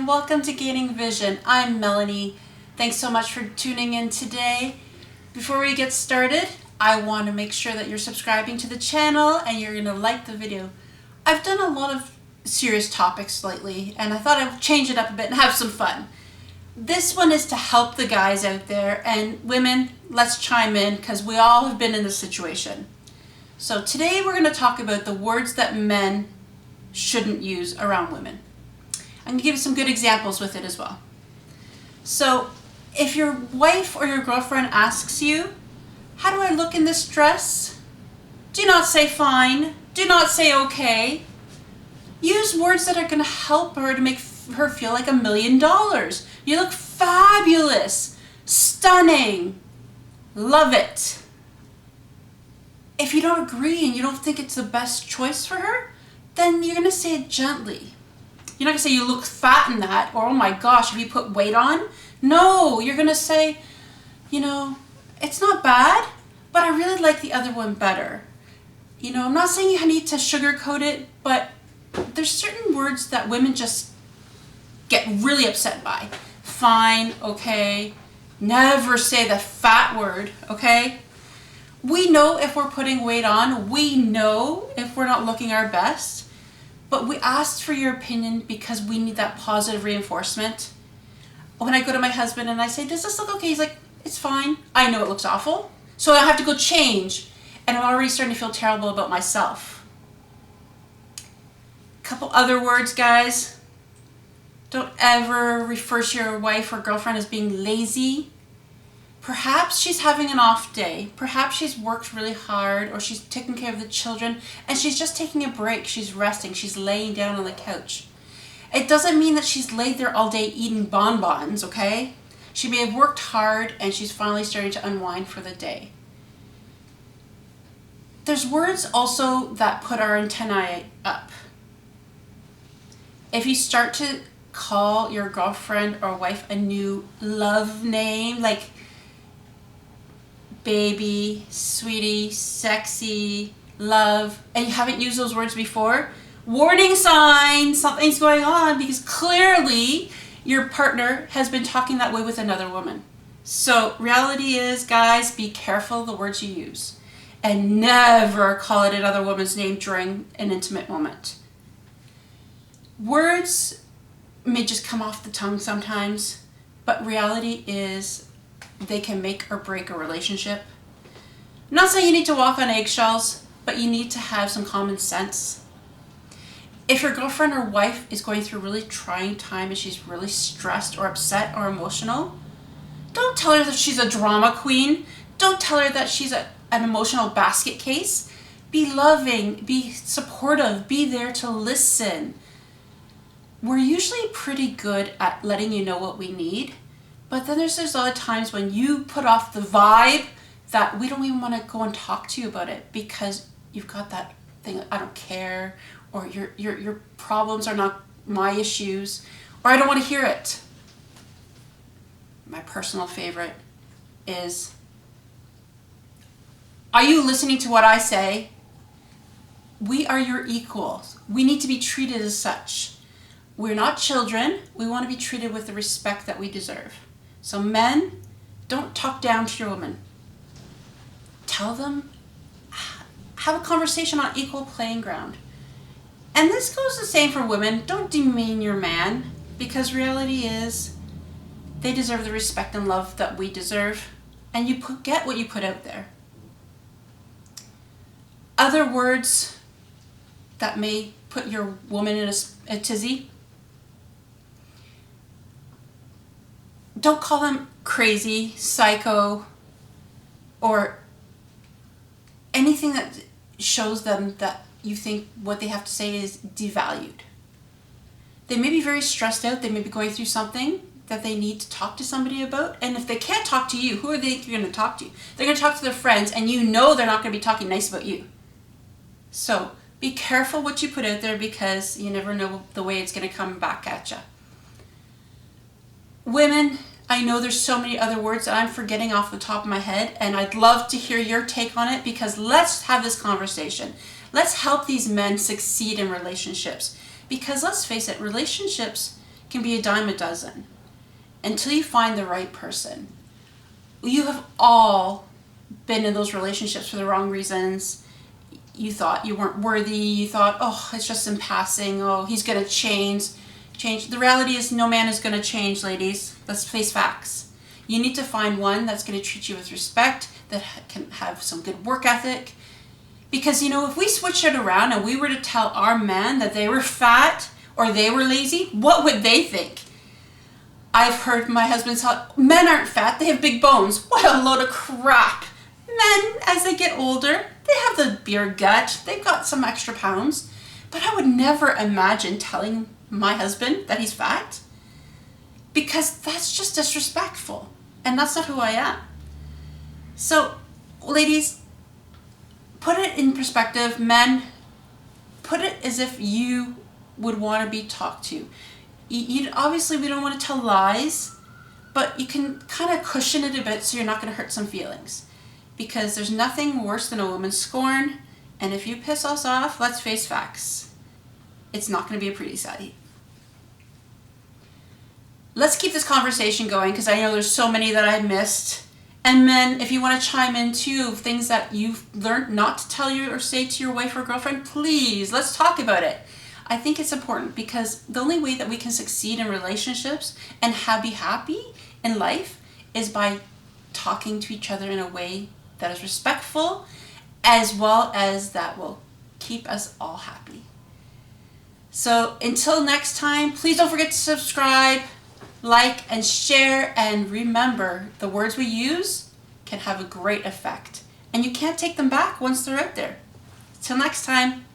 and welcome to Gaining Vision. I'm Melanie. Thanks so much for tuning in today. Before we get started, I want to make sure that you're subscribing to the channel and you're going to like the video. I've done a lot of serious topics lately and I thought I'd change it up a bit and have some fun. This one is to help the guys out there, and women, let's chime in because we all have been in this situation. So today we're going to talk about the words that men shouldn't use around women. I'm going to give you some good examples with it as well. So if your wife or your girlfriend asks you, how do I look in this dress? Do not say fine. Do not say okay. Use words that are going to help her to make her feel like $1 million. You look fabulous, stunning, love it. If you don't agree and you don't think it's the best choice for her, then you're going to say it gently. You're not going to say you look fat in that, or oh my gosh, have you put weight on? No, you're going to say, it's not bad, but I really like the other one better. I'm not saying you need to sugarcoat it, but there's certain words that women just get really upset by. Fine, okay. Never say the fat word, okay? We know if we're putting weight on. We know if we're not looking our best. But we asked for your opinion because we need that positive reinforcement. When I go to my husband and I say, does this look okay? He's like, it's fine. I know it looks awful. So I have to go change. And I'm already starting to feel terrible about myself. A couple other words, guys. Don't ever refer to your wife or girlfriend as being lazy. Perhaps she's having an off day. Perhaps she's worked really hard, or she's taking care of the children and she's just taking a break. She's resting. She's laying down on the couch. It doesn't mean that she's laid there all day eating bonbons, okay? She may have worked hard and she's finally starting to unwind for the day. There's words also that put our antennae up. If you start to call your girlfriend or wife a new love name, like baby, sweetie, sexy, love, and you haven't used those words before, warning sign, something's going on, because clearly your partner has been talking that way with another woman. So reality is, guys, be careful the words you use and never call it another woman's name during an intimate moment. Words may just come off the tongue sometimes, but reality is they can make or break a relationship. I'm not saying you need to walk on eggshells, but you need to have some common sense. If your girlfriend or wife is going through a really trying time and she's really stressed or upset or emotional, don't tell her that she's a drama queen. Don't tell her that she's an emotional basket case. Be loving, be supportive, be there to listen. We're usually pretty good at letting you know what we need, but then there's those other times when you put off the vibe that we don't even want to go and talk to you about it because you've got that thing, I don't care, or your problems are not my issues, or I don't want to hear it. My personal favorite is, are you listening to what I say? We are your equals. We need to be treated as such. We're not children. We want to be treated with the respect that we deserve. So men, don't talk down to your woman. Tell them, have a conversation on equal playing ground. And this goes the same for women. Don't demean your man, because reality is they deserve the respect and love that we deserve, and you get what you put out there. Other words that may put your woman in a tizzy. Don't call them crazy, psycho, or anything that shows them that you think what they have to say is devalued. They may be very stressed out. They may be going through something that they need to talk to somebody about. And if they can't talk to you, who are they going to talk to? They're going to talk to their friends, and you know they're not going to be talking nice about you. So be careful what you put out there, because you never know the way it's going to come back at you. Women, I know there's so many other words that I'm forgetting off the top of my head, and I'd love to hear your take on it, because let's have this conversation. Let's help these men succeed in relationships. Because let's face it, relationships can be a dime a dozen until you find the right person. You have all been in those relationships for the wrong reasons. You thought you weren't worthy. You thought, oh, it's just in passing. Oh, he's going to change. The reality is no man is going to change, ladies. Let's face facts. You need to find one that's going to treat you with respect, that can have some good work ethic. Because, if we switch it around and we were to tell our man that they were fat or they were lazy, what would they think? I've heard my husband tell, men aren't fat, they have big bones. What a load of crap. Men, as they get older, they have the beer gut, they've got some extra pounds. But I would never imagine telling my husband that he's fat, because that's just disrespectful, and that's not who I am. So, ladies, put it in perspective. Men, put it as if you would want to be talked to. Obviously, we don't want to tell lies, but you can kind of cushion it a bit so you're not going to hurt some feelings. Because there's nothing worse than a woman's scorn, and if you piss us off, let's face facts. It's not going to be a pretty sight. Let's keep this conversation going, because I know there's so many that I missed. And men, if you want to chime in too, things that you've learned not to tell you or say to your wife or girlfriend, please, let's talk about it. I think it's important, because the only way that we can succeed in relationships and be happy in life is by talking to each other in a way that is respectful, as well as that will keep us all happy. So until next time, please don't forget to subscribe, like, and share, and remember, the words we use can have a great effect, and you can't take them back once they're out there. Till next time.